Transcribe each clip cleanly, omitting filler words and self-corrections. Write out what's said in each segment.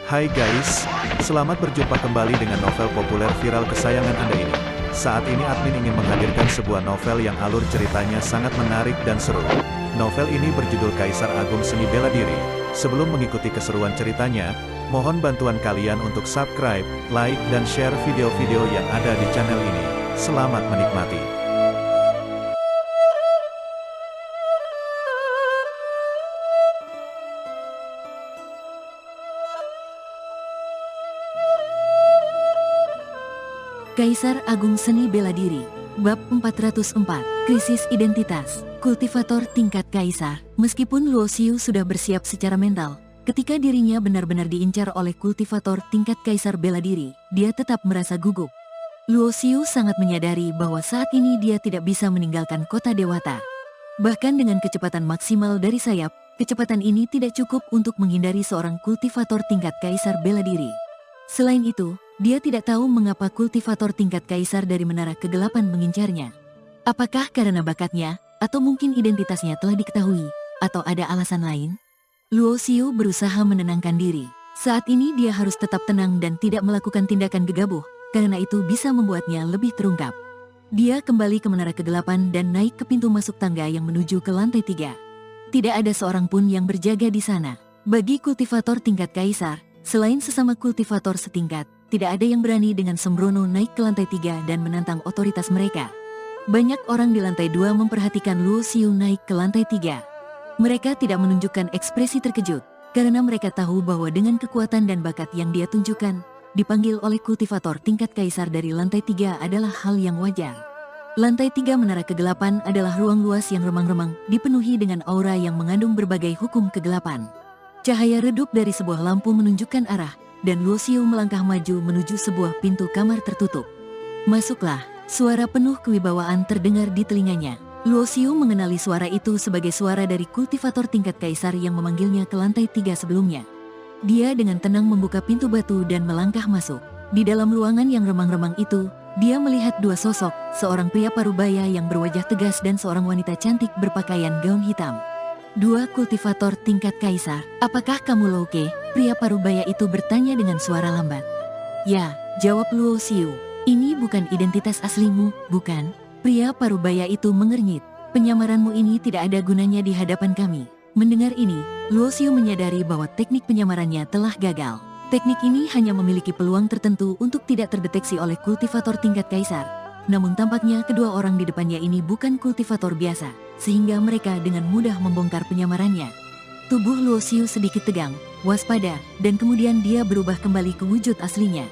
Hai guys, selamat berjumpa kembali dengan novel populer viral kesayangan Anda ini. Saat ini admin ingin menghadirkan sebuah novel yang alur ceritanya sangat menarik dan seru. Novel ini berjudul Kaisar Agung Seni Bela Diri. Sebelum mengikuti keseruan ceritanya, mohon bantuan kalian untuk subscribe, like, dan share video-video yang ada di channel ini. Selamat menikmati. Kaisar Agung Seni Bela Diri, Bab 404, Krisis Identitas, Kultivator Tingkat Kaisar. Meskipun Luo Xiu sudah bersiap secara mental, ketika dirinya benar-benar diincar oleh kultivator tingkat Kaisar Bela Diri, dia tetap merasa gugup. Luo Xiu sangat menyadari bahwa saat ini dia tidak bisa meninggalkan kota Dewata. Bahkan dengan kecepatan maksimal dari sayap, kecepatan ini tidak cukup untuk menghindari seorang kultivator tingkat Kaisar Bela Diri. Selain itu, dia tidak tahu mengapa kultivator tingkat Kaisar dari Menara Kegelapan mengincarnya. Apakah karena bakatnya, atau mungkin identitasnya telah diketahui, atau ada alasan lain? Luo Xiu berusaha menenangkan diri. Saat ini dia harus tetap tenang dan tidak melakukan tindakan gegabah, karena itu bisa membuatnya lebih terungkap. Dia kembali ke Menara Kegelapan dan naik ke pintu masuk tangga yang menuju ke lantai 3. Tidak ada seorang pun yang berjaga di sana. Bagi kultivator tingkat Kaisar, selain sesama kultivator setingkat, tidak ada yang berani dengan sembrono naik ke lantai 3 dan menantang otoritas mereka. Banyak orang di lantai 2 memperhatikan Luo Xiu naik ke lantai 3. Mereka tidak menunjukkan ekspresi terkejut, karena mereka tahu bahwa dengan kekuatan dan bakat yang dia tunjukkan, dipanggil oleh kultivator tingkat Kaisar dari lantai 3 adalah hal yang wajar. Lantai 3 Menara Kegelapan adalah ruang luas yang remang-remang, dipenuhi dengan aura yang mengandung berbagai hukum kegelapan. Cahaya redup dari sebuah lampu menunjukkan arah, dan Luo Xiu melangkah maju menuju sebuah pintu kamar tertutup. Masuklah, suara penuh kewibawaan terdengar di telinganya. Luo Xiu mengenali suara itu sebagai suara dari kultivator tingkat Kaisar yang memanggilnya ke lantai 3 sebelumnya. Dia dengan tenang membuka pintu batu dan melangkah masuk. Di dalam ruangan yang remang-remang itu, dia melihat dua sosok, seorang pria parubaya yang berwajah tegas dan seorang wanita cantik berpakaian gaun hitam. Dua kultivator tingkat Kaisar. Apakah kamu Luo Ke? Pria parubaya itu bertanya dengan suara lambat. Ya, jawab Luo Xiu. Ini bukan identitas aslimu, bukan? Pria parubaya itu mengernyit. Penyamaranmu ini tidak ada gunanya di hadapan kami. Mendengar ini, Luo Xiu menyadari bahwa teknik penyamarannya telah gagal. Teknik ini hanya memiliki peluang tertentu untuk tidak terdeteksi oleh kultivator tingkat Kaisar. Namun tampaknya kedua orang di depannya ini bukan kultivator biasa, sehingga mereka dengan mudah membongkar penyamarannya. Tubuh Luo Xiu sedikit tegang, waspada, dan kemudian dia berubah kembali ke wujud aslinya.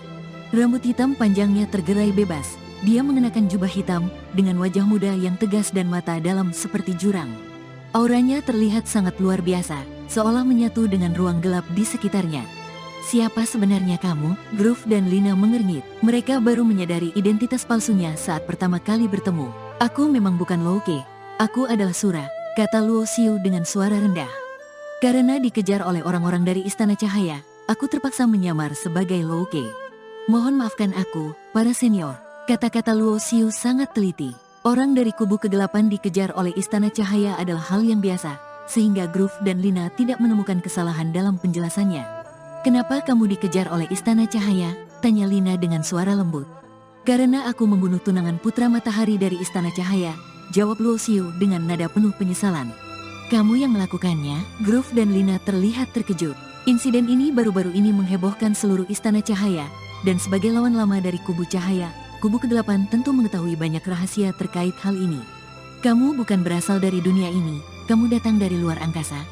Rambut hitam panjangnya tergerai bebas. Dia mengenakan jubah hitam, dengan wajah muda yang tegas dan mata dalam seperti jurang. Auranya terlihat sangat luar biasa, seolah menyatu dengan ruang gelap di sekitarnya. Siapa sebenarnya kamu? Groove dan Lina mengernyit. Mereka baru menyadari identitas palsunya saat pertama kali bertemu. Aku memang bukan Luo Ke. Aku adalah Sura, kata Luo Xiu dengan suara rendah. Karena dikejar oleh orang-orang dari Istana Cahaya, aku terpaksa menyamar sebagai Luo Ke. Mohon maafkan aku, para senior. Kata-kata Luo Xiu sangat teliti. Orang dari kubu kegelapan dikejar oleh Istana Cahaya adalah hal yang biasa, sehingga Groove dan Lina tidak menemukan kesalahan dalam penjelasannya. Kenapa kamu dikejar oleh Istana Cahaya? Tanya Lina dengan suara lembut. Karena aku membunuh tunangan putra matahari dari Istana Cahaya, jawab Luo Xiu dengan nada penuh penyesalan. Kamu yang melakukannya? Groove dan Lina terlihat terkejut. Insiden ini baru-baru ini menghebohkan seluruh Istana Cahaya, dan sebagai lawan lama dari kubu Cahaya, kubu kegelapan tentu mengetahui banyak rahasia terkait hal ini. Kamu bukan berasal dari dunia ini, kamu datang dari luar angkasa?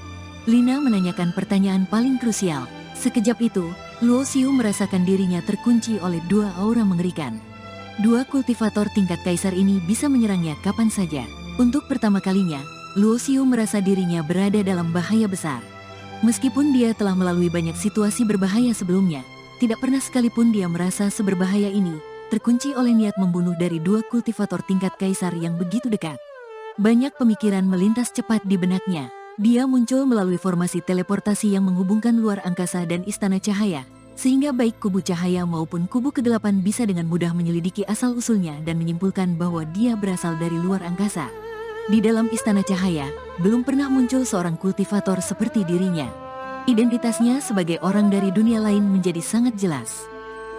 Lina menanyakan pertanyaan paling krusial. Sekejap itu, Luo Xiu merasakan dirinya terkunci oleh dua aura mengerikan. Dua kultivator tingkat Kaisar ini bisa menyerangnya kapan saja. Untuk pertama kalinya, Luo Xiu merasa dirinya berada dalam bahaya besar. Meskipun dia telah melalui banyak situasi berbahaya sebelumnya, tidak pernah sekalipun dia merasa seberbahaya ini, terkunci oleh niat membunuh dari dua kultivator tingkat Kaisar yang begitu dekat. Banyak pemikiran melintas cepat di benaknya. Dia muncul melalui formasi teleportasi yang menghubungkan luar angkasa dan Istana Cahaya, sehingga baik kubu Cahaya maupun kubu kegelapan bisa dengan mudah menyelidiki asal-usulnya dan menyimpulkan bahwa dia berasal dari luar angkasa. Di dalam Istana Cahaya, belum pernah muncul seorang kultivator seperti dirinya. Identitasnya sebagai orang dari dunia lain menjadi sangat jelas.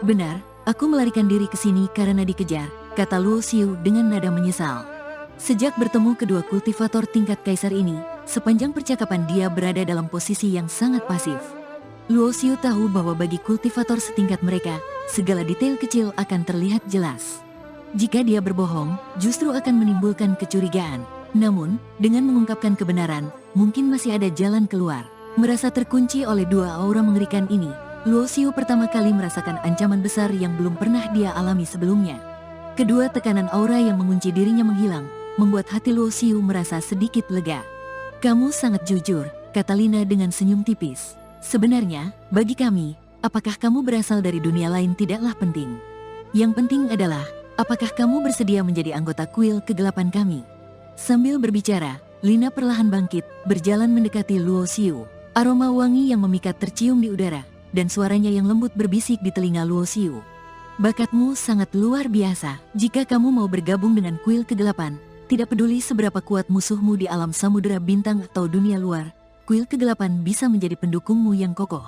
Benar, aku melarikan diri ke sini karena dikejar, kata Luo Xiu dengan nada menyesal. Sejak bertemu kedua kultivator tingkat kaisar ini, sepanjang percakapan dia berada dalam posisi yang sangat pasif. Luo Xiu tahu bahwa bagi kultivator setingkat mereka, segala detail kecil akan terlihat jelas. Jika dia berbohong, justru akan menimbulkan kecurigaan. Namun, dengan mengungkapkan kebenaran, mungkin masih ada jalan keluar. Merasa terkunci oleh dua aura mengerikan ini, Luo Xiu pertama kali merasakan ancaman besar yang belum pernah dia alami sebelumnya. Kedua tekanan aura yang mengunci dirinya menghilang, membuat hati Luo Xiu merasa sedikit lega. Kamu sangat jujur, kata Lina dengan senyum tipis. Sebenarnya, bagi kami, apakah kamu berasal dari dunia lain tidaklah penting. Yang penting adalah, apakah kamu bersedia menjadi anggota kuil kegelapan kami? Sambil berbicara, Lina perlahan bangkit, berjalan mendekati Luo Xiu. Aroma wangi yang memikat tercium di udara, dan suaranya yang lembut berbisik di telinga Luo Xiu. Bakatmu sangat luar biasa. Jika kamu mau bergabung dengan kuil kegelapan, tidak peduli seberapa kuat musuhmu di alam samudera bintang atau dunia luar, kuil kegelapan bisa menjadi pendukungmu yang kokoh.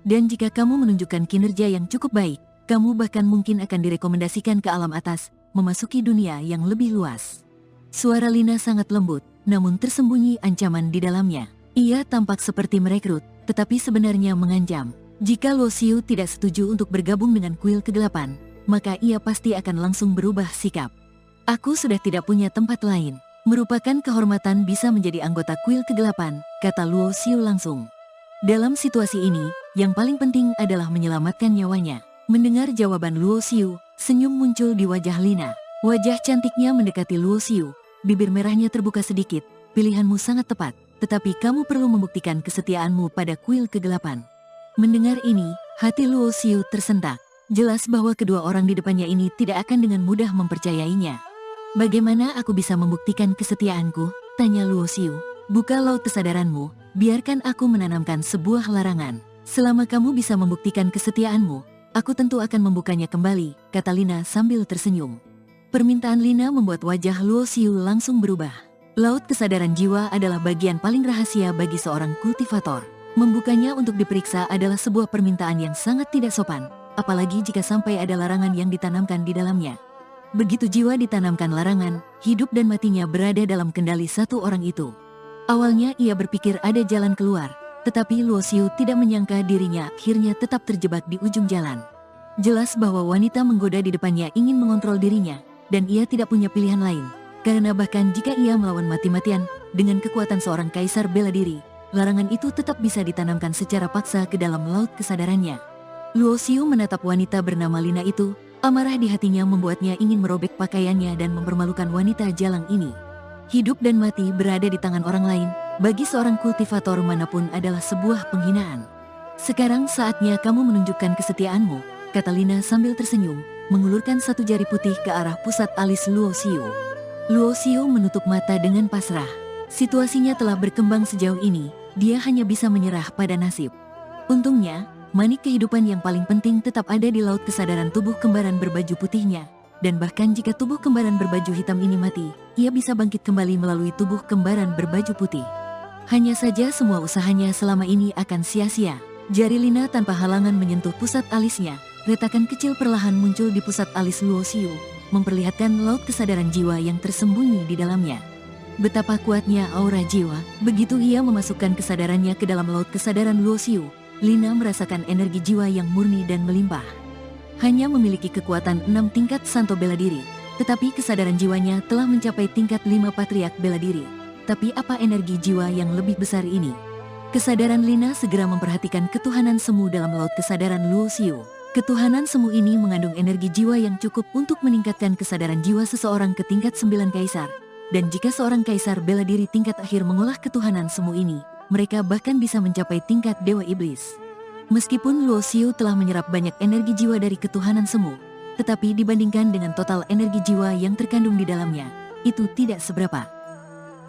Dan jika kamu menunjukkan kinerja yang cukup baik, kamu bahkan mungkin akan direkomendasikan ke alam atas, memasuki dunia yang lebih luas. Suara Lina sangat lembut, namun tersembunyi ancaman di dalamnya. Ia tampak seperti merekrut, tetapi sebenarnya mengancam. Jika Luo Xiu tidak setuju untuk bergabung dengan kuil kegelapan, maka ia pasti akan langsung berubah sikap. Aku sudah tidak punya tempat lain. Merupakan kehormatan bisa menjadi anggota kuil kegelapan, kata Luo Xiu langsung. Dalam situasi ini, yang paling penting adalah menyelamatkan nyawanya. Mendengar jawaban Luo Xiu, senyum muncul di wajah Lina. Wajah cantiknya mendekati Luo Xiu, bibir merahnya terbuka sedikit. Pilihanmu sangat tepat. Tetapi kamu perlu membuktikan kesetiaanmu pada kuil kegelapan. Mendengar ini, hati Luo Xiu tersentak. Jelas bahwa kedua orang di depannya ini tidak akan dengan mudah mempercayainya. Bagaimana aku bisa membuktikan kesetiaanku? Tanya Luo Xiu. Buka laut kesadaranmu, biarkan aku menanamkan sebuah larangan. Selama kamu bisa membuktikan kesetiaanmu, aku tentu akan membukanya kembali, kata Lina sambil tersenyum. Permintaan Lina membuat wajah Luo Xiu langsung berubah. Laut kesadaran jiwa adalah bagian paling rahasia bagi seorang kultivator. Membukanya untuk diperiksa adalah sebuah permintaan yang sangat tidak sopan, apalagi jika sampai ada larangan yang ditanamkan di dalamnya. Begitu jiwa ditanamkan larangan, hidup dan matinya berada dalam kendali satu orang itu. Awalnya ia berpikir ada jalan keluar, tetapi Luo Xiu tidak menyangka dirinya akhirnya tetap terjebak di ujung jalan. Jelas bahwa wanita menggoda di depannya ingin mengontrol dirinya, dan ia tidak punya pilihan lain. Karena bahkan jika ia melawan mati-matian, dengan kekuatan seorang kaisar bela diri, larangan itu tetap bisa ditanamkan secara paksa ke dalam laut kesadarannya. Luo Xiu menatap wanita bernama Lina itu, amarah di hatinya membuatnya ingin merobek pakaiannya dan mempermalukan wanita jalang ini. Hidup dan mati berada di tangan orang lain, bagi seorang kultivator manapun adalah sebuah penghinaan. Sekarang saatnya kamu menunjukkan kesetiaanmu, kata Lina sambil tersenyum, mengulurkan satu jari putih ke arah pusat alis Luo Xiu. Luo Xiu menutup mata dengan pasrah. Situasinya telah berkembang sejauh ini, dia hanya bisa menyerah pada nasib. Untungnya, manik kehidupan yang paling penting tetap ada di laut kesadaran tubuh kembaran berbaju putihnya. Dan bahkan jika tubuh kembaran berbaju hitam ini mati, ia bisa bangkit kembali melalui tubuh kembaran berbaju putih. Hanya saja semua usahanya selama ini akan sia-sia. Jari Lina tanpa halangan menyentuh pusat alisnya. Retakan kecil perlahan muncul di pusat alis Luo Xiu, memperlihatkan laut kesadaran jiwa yang tersembunyi di dalamnya. Betapa kuatnya aura jiwa, begitu ia memasukkan kesadarannya ke dalam laut kesadaran Luo Xiu, Lina merasakan energi jiwa yang murni dan melimpah. Hanya memiliki kekuatan 6 tingkat santo bela diri, tetapi kesadaran jiwanya telah mencapai tingkat 5 patriark bela diri. Tapi apa energi jiwa yang lebih besar ini? Kesadaran Lina segera memperhatikan ketuhanan semu dalam laut kesadaran Luo Xiu. Ketuhanan semu ini mengandung energi jiwa yang cukup untuk meningkatkan kesadaran jiwa seseorang ke tingkat 9 kaisar. Dan jika seorang kaisar bela diri tingkat akhir mengolah ketuhanan semu ini, mereka bahkan bisa mencapai tingkat dewa iblis. Meskipun Luo Xiu telah menyerap banyak energi jiwa dari ketuhanan semu, tetapi dibandingkan dengan total energi jiwa yang terkandung di dalamnya, itu tidak seberapa.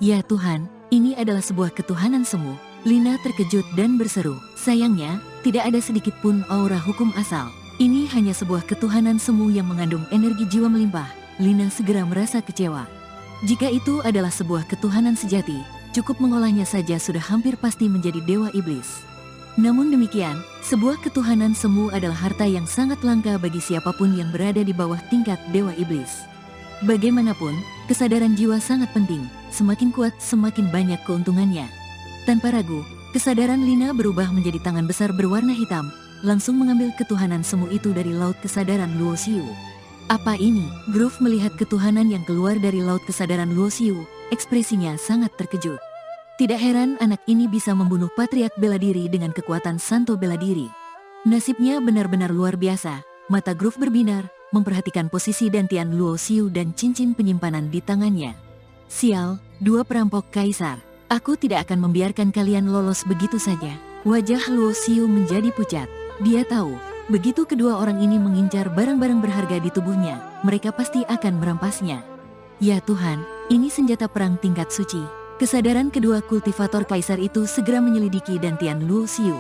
Ya Tuhan, ini adalah sebuah ketuhanan semu. Lina terkejut dan berseru. Sayangnya, tidak ada sedikit pun aura hukum asal. Ini hanya sebuah ketuhanan semu yang mengandung energi jiwa melimpah. Lina segera merasa kecewa. Jika itu adalah sebuah ketuhanan sejati, cukup mengolahnya saja sudah hampir pasti menjadi dewa iblis. Namun demikian, sebuah ketuhanan semu adalah harta yang sangat langka bagi siapapun yang berada di bawah tingkat Dewa Iblis. Bagaimanapun, kesadaran jiwa sangat penting, semakin kuat semakin banyak keuntungannya. Tanpa ragu, kesadaran Lina berubah menjadi tangan besar berwarna hitam, langsung mengambil ketuhanan semu itu dari laut kesadaran Luo Xiu. Apa ini? Groove melihat ketuhanan yang keluar dari laut kesadaran Luo Xiu, ekspresinya sangat terkejut. Tidak heran anak ini bisa membunuh patriark bela diri dengan kekuatan Santo bela diri. Nasibnya benar-benar luar biasa. Mata Groove berbinar, memperhatikan posisi dantian Luo Xiu dan cincin penyimpanan di tangannya. Sial, dua perampok kaisar. Aku tidak akan membiarkan kalian lolos begitu saja. Wajah Luo Xiu menjadi pucat. Dia tahu, begitu kedua orang ini mengincar barang-barang berharga di tubuhnya, mereka pasti akan merampasnya. Ya Tuhan, ini senjata perang tingkat suci. Kesadaran kedua kultivator kaisar itu segera menyelidiki dantian Luo Xiu.